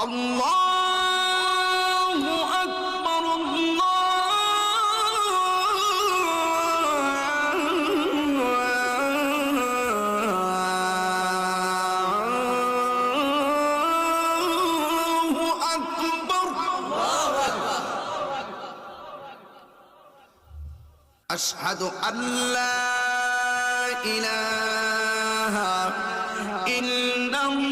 আল্লাহু আকবার, আল্লাহু আকবার। আশহাদু আল্লা ইলাহা ইল্লাল্লাহ।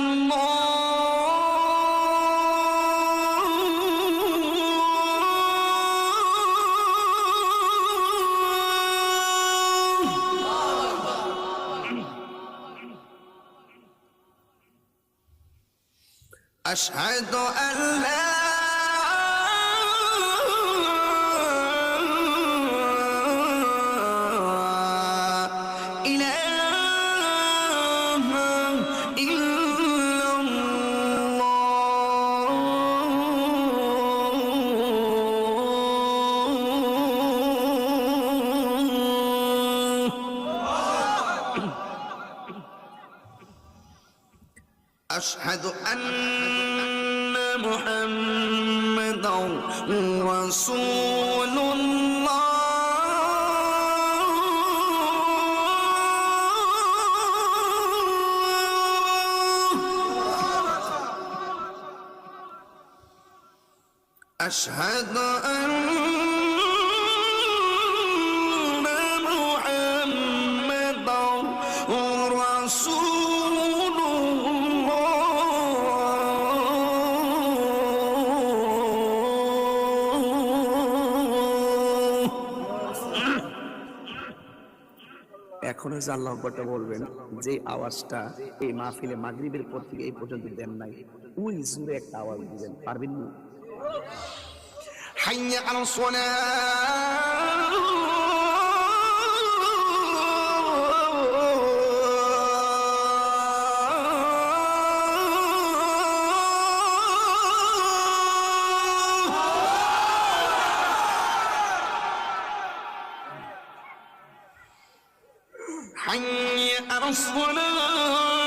أشهد أن لا إله إلا الله. أشهد أن محمدا رسول الله. أشهد أن محمدا رسول এখনো যে আল্লাহু আকবারটা বলবেন, যে আওয়াজটা এই মাহফিলে মাগরিবের পর থেকে এই পর্যন্ত দেন নাই, ওই জোরে একটা আওয়াজ দিবেন, পারবেন না? حي على الصلاة. حي على الصلاة.